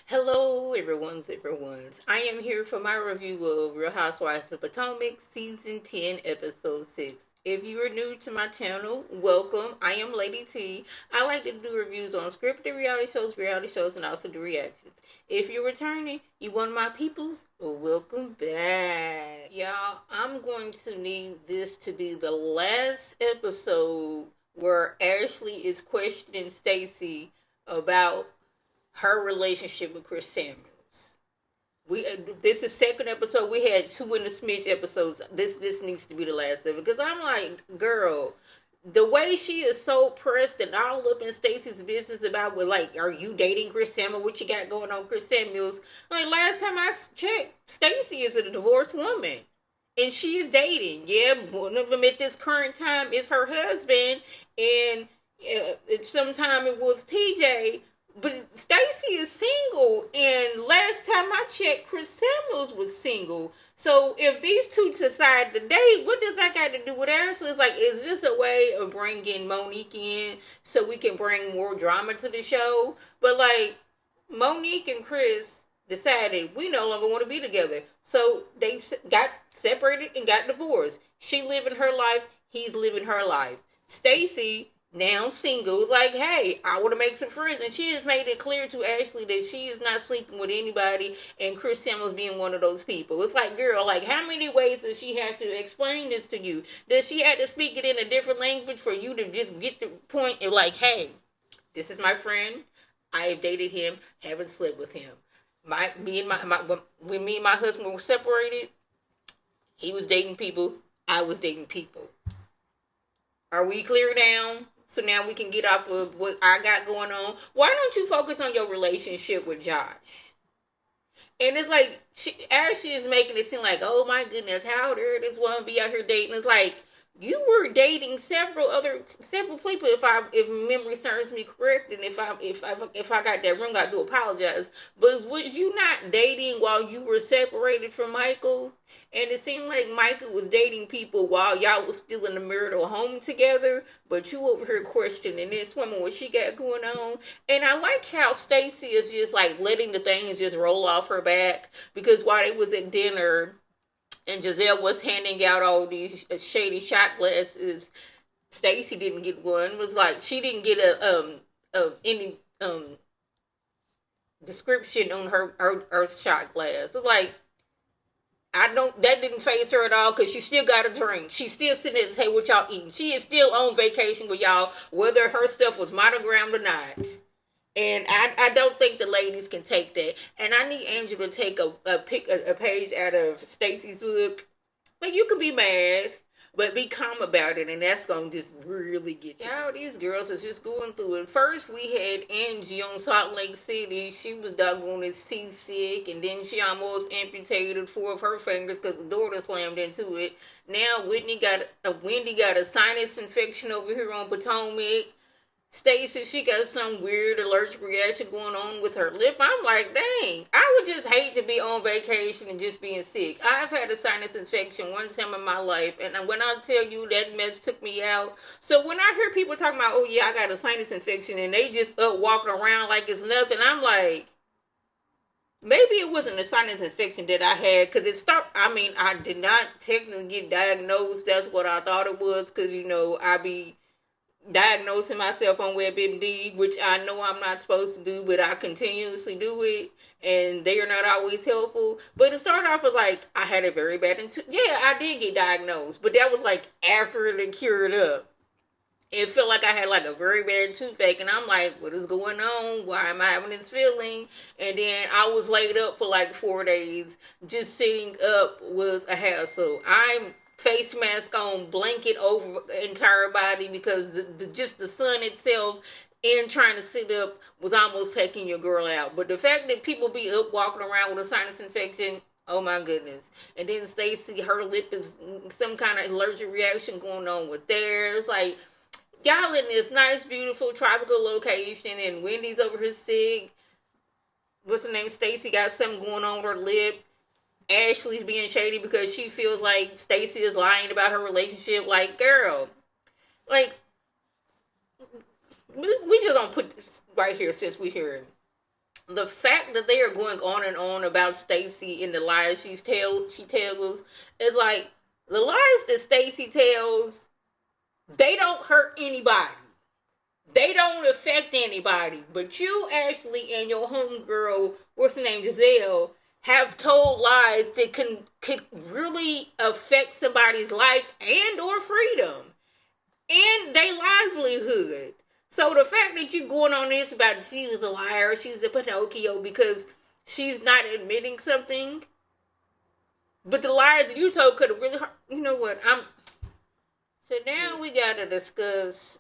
Hello, everyone's. I am here for my review of Real Housewives of Potomac, Season 10, Episode 6. If you are new to my channel, welcome. I am Lady T. I like to do reviews on scripted reality shows, and also do reactions. If you're returning, you one of my peoples, welcome back. Y'all, I'm going to need this to be the last episode where Ashley is questioning Stacey about her relationship with Chris Samuels. We This is second episode. We had two in the smidge episodes. This needs to be the last of it because I'm like, girl, the way she is so pressed and all up in Stacey's business about what, like, are you dating Chris Samuels? What you got going on, Chris Samuels? Like last time I checked, Stacey is a divorced woman. And she's dating. Yeah, one of them at this current time is her husband, and sometime it was TJ, but Stacey is single, and last time I checked, Chris Samuels was single. So if these two decide to date, what does that got to do with Ashley? It's like, is this a way of bringing Monique in so we can bring more drama to the show? But like, Monique and Chris decided we no longer want to be together. So they got separated and got divorced. She living her life, he's living her life. Stacey, now single, is like, hey, I want to make some friends. And she has made it clear to Ashley that she is not sleeping with anybody, and Chris Samuels being one of those people. It's like, girl, like, how many ways does she have to explain this to you? Does she have to speak it in a different language for you to just get the point of like, hey, this is my friend. I have dated him, haven't slept with him. When me and my husband were separated, he was dating people, I was dating people. Are we clear down? So now we can get off of what I got going on. Why don't you focus on your relationship with Josh? And it's like, Ashley is making it seem like, oh my goodness, how dare this woman be out here dating? It's like, you were dating several people. If memory serves me correct, and if I got that wrong, I do apologize. But was you not dating while you were separated from Michael? And it seemed like Michael was dating people while y'all was still in the marital home together. But you over here questioning this woman, what she got going on. And I like how Stacey is just like letting the things just roll off her back, because while they was at dinner and Giselle was handing out all these shady shot glasses, Stacey didn't get one. It was like she didn't get any description on her shot glass. It's like, that didn't phase her at all, because she still got a drink. She's still sitting at the table with y'all eating. She is still on vacation with y'all, whether her stuff was monogrammed or not. And I don't think the ladies can take that. And I need Angel to take a page out of Stacey's book. Like, you can be mad, but be calm about it, and that's gonna just really get you. Y'all, these girls is just going through it. First, we had Angie on Salt Lake City. She was doggone seasick, and then she almost amputated 4 of her fingers because the daughter slammed into it. Now, Wendy got a sinus infection over here on Potomac. Stacey, she got some weird allergic reaction going on with her lip. I'm like, dang, I would just hate to be on vacation and just being sick. I've had a sinus infection one time in my life, and when I tell you that mess took me out. So when I hear people talking about, oh yeah, I got a sinus infection, and they just up walking around like it's nothing, I'm like, maybe it wasn't a sinus infection that I had, because I did not technically get diagnosed. That's what I thought it was, because, I be diagnosing myself on WebMD, which I know I'm not supposed to do, but I continuously do it, and they are not always helpful. But it started off as like, I had a very bad I did get diagnosed, but that was like after it had cured up. It felt like I had like a very bad toothache, and I'm like, what is going on? Why am I having this feeling? And then I was laid up for like 4 days. Just sitting up was a hassle. I'm face mask on, blanket over entire body, because just the sun itself and trying to sit up was almost taking your girl out. But the fact that people be up walking around with a sinus infection, oh my goodness. And then Stacey, her lip is some kind of allergic reaction going on with theirs. Like, y'all in this nice, beautiful, tropical location, and Wendy's over here sick. What's her name? Stacey got something going on with her lip. Ashley's being shady because she feels like Stacey is lying about her relationship. Like, girl, like, we just don't put this right here since we're here. the fact that they are going on and on about Stacy and the lies she tells is like the lies that Stacy tells, they don't hurt anybody. They don't affect anybody. But you, Ashley, and your homegirl, what's her name, Giselle, have told lies that could really affect somebody's life and or freedom and their livelihood. So the fact that you're going on this about she was a liar, she's a Pinocchio because she's not admitting something, but the lies that you told could have really hurt. You know what? So now we gotta discuss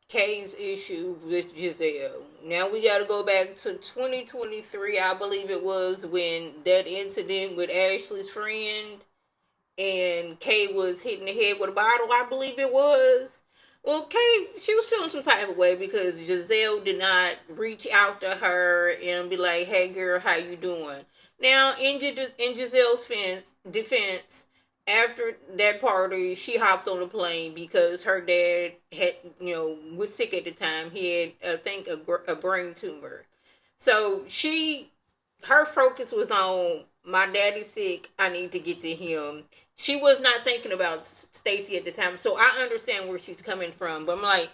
Kay's issue with Giselle. Now we got to go back to 2023, I believe it was, when that incident with Ashley's friend and Kay was hitting the head with a bottle, I believe it was. Well, Kay, she was feeling some type of way because Giselle did not reach out to her and be like, hey girl, how you doing? Now, in Giselle's defense, after that party, she hopped on a plane because her dad had, was sick at the time. He had, I think, a brain tumor. So her focus was on, my daddy's sick, I need to get to him. She was not thinking about Stacy at the time. So I understand where she's coming from. But I'm like,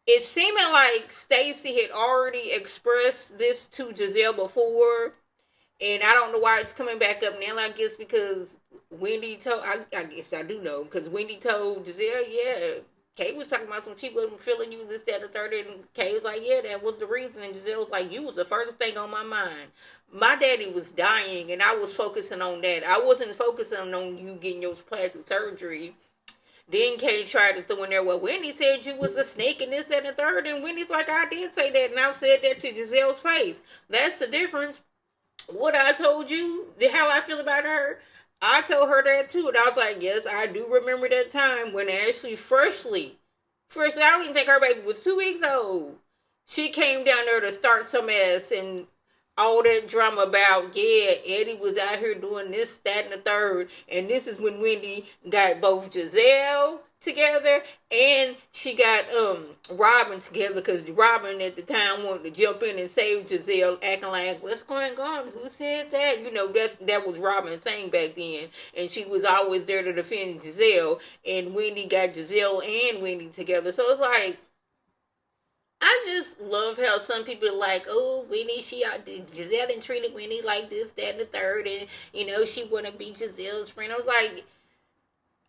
it seeming like Stacy had already expressed this to Giselle before. And I don't know why it's coming back up now. I guess because Wendy told, I guess I do know, because Wendy told Giselle, yeah, Kay was talking about some, she wasn't feeling you, this, that, or third, and Kay was like, yeah, that was the reason, and Giselle was like, you was the first thing on my mind. My daddy was dying, and I was focusing on that. I wasn't focusing on you getting your plastic surgery. Then Kay tried to throw in there, well, Wendy said you was a snake and this, that, and the third, and Wendy's like, I did say that, and I said that to Giselle's face. That's the difference. What I told you, how I feel about her, I told her that too. And I was like, yes, I do remember that time when Ashley freshly, I don't even think her baby was 2 weeks old. She came down there to start some mess and all that drama about, yeah, Eddie was out here doing this, that, and the third. And this is when Wendy got both Giselle together and she got Robin together, because Robin at the time wanted to jump in and save Giselle, acting like, what's going on, who said that, that was Robin saying back then, and she was always there to defend Giselle, and Wendy got Giselle and Wendy together. So it's like, I just love how some people are like, oh, Wendy, Giselle didn't treat Wendy like this, that, and the third, and she want to be Giselle's friend. I was like,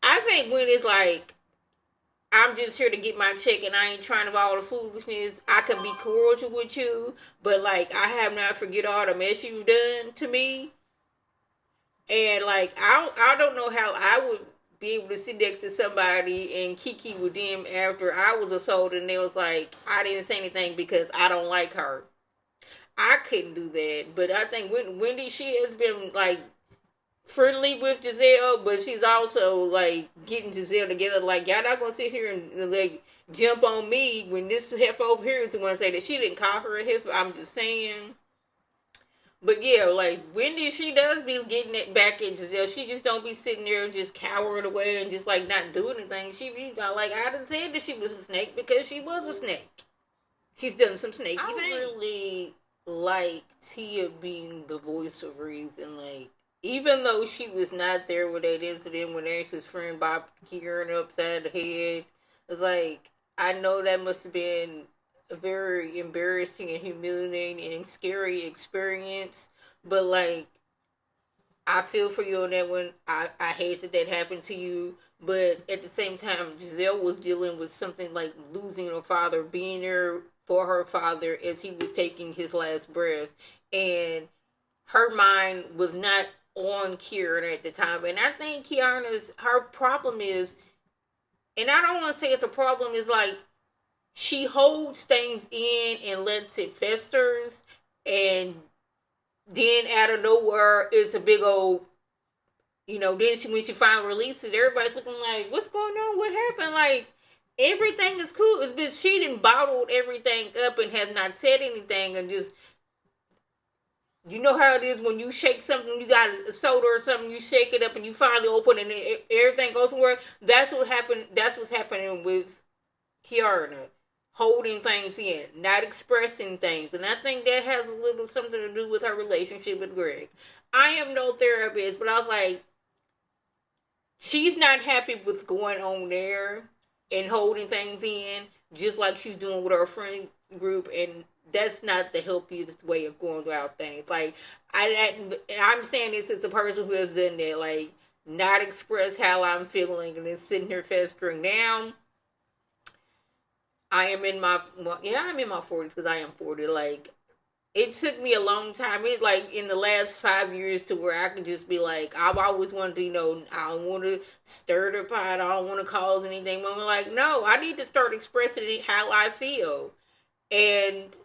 I think Wendy's like, I'm just here to get my check and I ain't trying to all the foolishness. I can be cordial with you, but like, I have not forget all the mess you've done to me. And like, I don't know how I would be able to sit next to somebody and kiki with them after I was assaulted and they was like, I didn't say anything because I don't like her. I couldn't do that. But I think Wendy, she has been like friendly with Giselle, but she's also like getting Giselle together. Like, y'all not gonna sit here and like jump on me when this heifer over here is the one to say that she didn't call her a heifer. I'm just saying. But yeah, like Wendy, she does be getting it back at Giselle. She just don't be sitting there just cowering away and just like not doing anything. She be like, I done said that she was a snake because she was a snake. She's done some snaky things. I really like Tia being the voice of reason. Like, even though she was not there with that incident when Ashley's friend Bob Kieran upside the head, it's like, I know that must have been a very embarrassing and humiliating and scary experience, but like, I feel for you on that one. I hate that happened to you, but at the same time, Giselle was dealing with something like losing her father, being there for her father as he was taking his last breath, and her mind was not on Kieran at the time. And I think her problem is, and I don't want to say it's a problem, is like, she holds things in and lets it festers, and then out of nowhere, it's a big old, then when she finally releases it, everybody's looking like, what's going on? What happened? Like, everything is cool. It's been, she done bottled everything up and has not said anything, and just, you know how it is when you shake something, you got a soda or something, you shake it up and you finally open it and everything goes somewhere. That's what happened. That's what's happening with Kiara. holding things in, not expressing things. And I think that has a little something to do with her relationship with Greg. I am no therapist, but I was like, she's not happy with going on there and holding things in, just like she's doing with her friend group, and that's not the healthiest way of going about things. Like, I'm saying this as a person who has done that, like, not express how I'm feeling and then sitting here festering. Now, I am in my, well, yeah, I'm in my 40s because I am 40. Like, it took me a long time. It like in the last 5 years to where I could just be like, I've always wanted to, I don't want to stir the pot. I don't want to cause anything. But I'm like, no, I need to start expressing how I feel and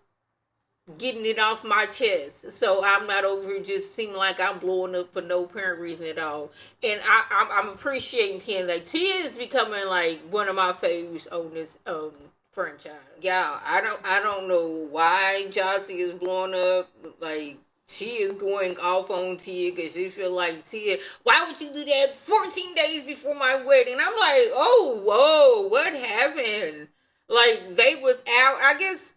getting it off my chest. So I'm not over here just seeming like I'm blowing up for no apparent reason at all. And I'm appreciating Tia. Like, Tia is becoming like one of my favorites on this franchise. Yeah, I don't know why Jossie is blowing up. Like, she is going off on Tia because she feel like, Tia, why would you do that 14 days before my wedding? I'm like, oh, whoa, what happened? Like, they was out, I guess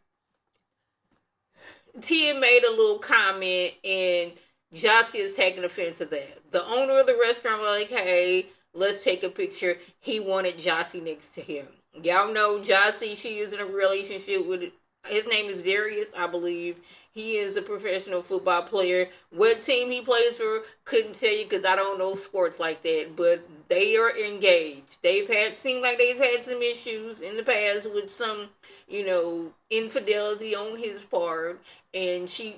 Tia made a little comment and Jossie is taking offense to that. The owner of the restaurant was like, hey, let's take a picture. He wanted Jossie next to him. Y'all know Jossie, she is in a relationship with, his name is Darius, I believe. He is a professional football player. What team he plays for, couldn't tell you because I don't know sports like that. But they are engaged. Seem like they've had some issues in the past with some, infidelity on his part. And she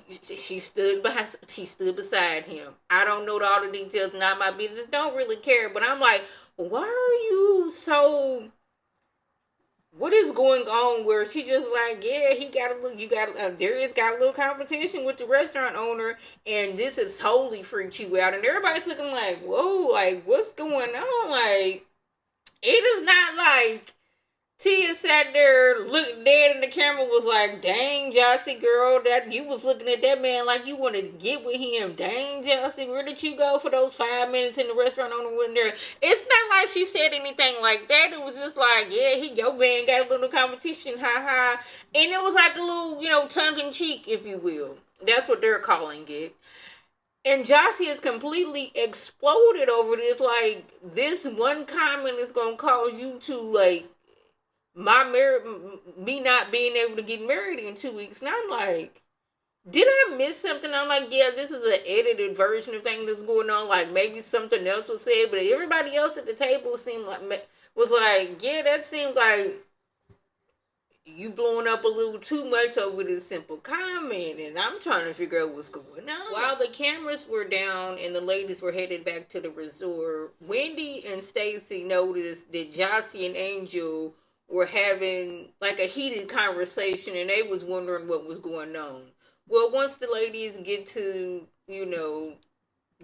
stood beside him. I don't know all the details, not my business. Don't really care. But I'm like, why are you so? What is going on where she just like, yeah, Darius got a little competition with the restaurant owner, and this has totally freaked you out, and everybody's looking like, whoa, like, what's going on? Like, it is not like Tia sat there, looked dead in the camera, was like, dang, Jossie, girl, that you was looking at that man like you wanted to get with him. Dang, Jossie, where did you go for those 5 minutes in the restaurant owner wasn't there? It's not like she said anything like that. It was just like, yeah, your man got a little competition, ha. And it was like a little, tongue-in-cheek, if you will. That's what they're calling it. And Jossie has completely exploded over this. Like, this one comment is going to cause you to, like, me not being able to get married in 2 weeks. And I'm like, did I miss something? I'm like, yeah, this is an edited version of things that's going on. Like, maybe something else was said, but everybody else at the table was like, yeah, that seems like you blowing up a little too much over this simple comment. And I'm trying to figure out what's going on. While the cameras were down and the ladies were headed back to the resort, Wendy and Stacy noticed that Jossie and Angel were having like a heated conversation, and they was wondering what was going on. Well, once the ladies get to,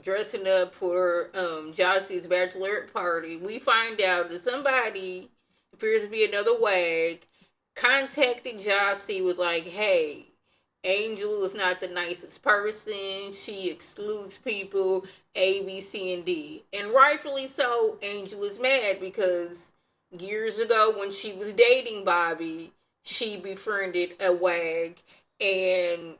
dressing up for Jossie's bachelorette party, we find out that somebody, appears to be another wag, contacted Jossie, was like, hey, Angel is not the nicest person. She excludes people, A, B, C, and D. And rightfully so, Angel is mad because years ago, when she was dating Bobby, she befriended a wag, and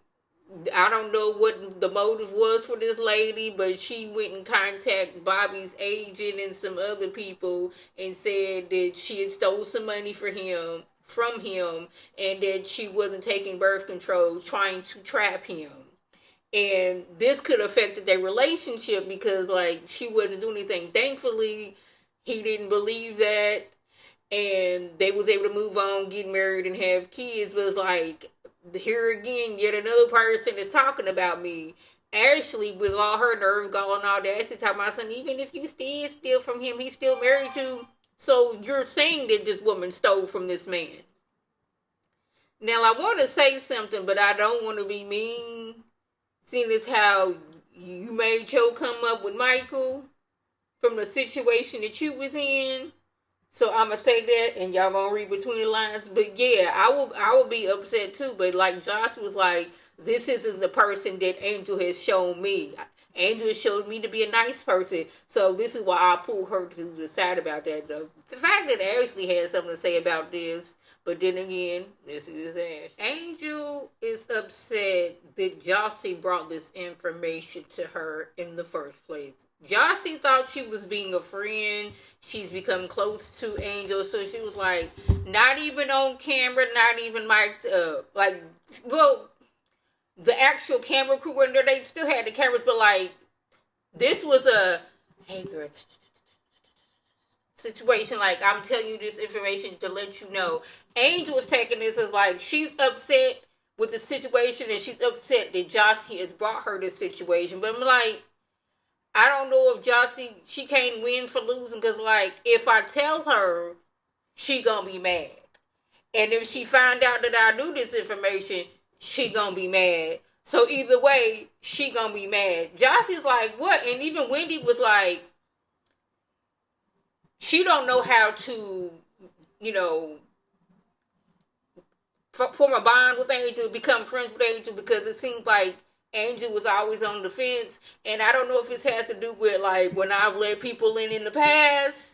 I don't know what the motive was for this lady, but she went and contacted Bobby's agent and some other people and said that she had stole some money from him, and that she wasn't taking birth control, trying to trap him. And this could have affected their relationship because, like, she wasn't doing anything. Thankfully, he didn't believe that. And they was able to move on, get married, and have kids. But it's like, here again, yet another person is talking about me. Ashley, with all her nerve gone, all that, she's talking about something. Even if you steal from him, he's still married to. So you're saying that this woman stole from this man. Now, I want to say something, but I don't want to be mean. Seeing as how you made Joe come up with Michael from the situation that you was in. So I'm gonna say that, and y'all gonna read between the lines. But yeah, I will be upset too. But like Josh was like, this isn't the person that Angel has shown me. Angel has showed me to be a nice person. So this is why I pulled her to the side about that. The fact that Ashley had something to say about this But then again, this is Ash. Angel is upset that Jossie brought this information to her in the first place. Jossie thought she was being a friend. She's become close to Angel, so she was like, not even on camera, not even mic'd up. Like, well, the actual camera crew were there, they still had the cameras, but like, this was a, hey girl, situation. Like, I'm telling you this information to let you know. Angel was taking this as like, she's upset with the situation and she's upset that Jossie has brought her this situation. But I'm like, I don't know if Jossie, she can't win for losing, because like, if I tell her, she gonna be mad. And if she find out that I knew this information, she gonna be mad. So either way, she gonna be mad. Jossie's like, what? And even Wendy was like, she don't know how to, you know, form a bond with Angel, become friends with Angel, because it seems like Angel was always on the fence. And I don't know if it has to do with, like, when I've let people in the past,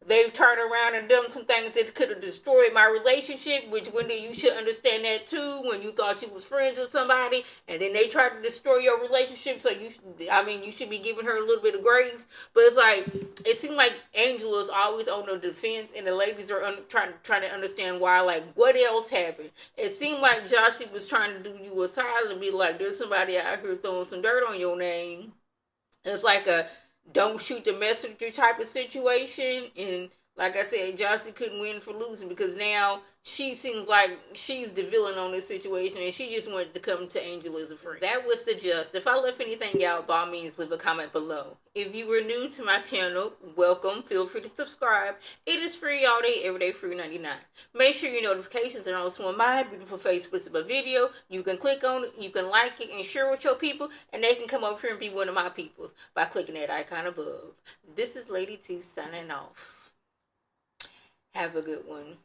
they've turned around and done some things that could have destroyed my relationship, which, Wendy, you should understand that too, when you thought you was friends with somebody, and then they tried to destroy your relationship, so you should be giving her a little bit of grace. But it's like, it seemed like Angela is always on the defense, and the ladies are trying to understand why, like, what else happened? It seemed like Jossie was trying to do you a solid and be like, there's somebody out here throwing some dirt on your name. It's like a don't shoot the messenger type of situation. And like I said, Jossie couldn't win for losing, because now she seems like she's the villain on this situation, and she just wanted to come to Angel as a friend. That was the gist. If I left anything out, by all means, leave a comment below. If you were new to my channel, welcome. Feel free to subscribe. It is free all day, every day, free 99. Make sure your notifications are on, so when my beautiful face puts up a video, you can click on it, you can like it, and share with your people, and they can come over here and be one of my peoples by clicking that icon above. This is Lady T signing off. Have a good one.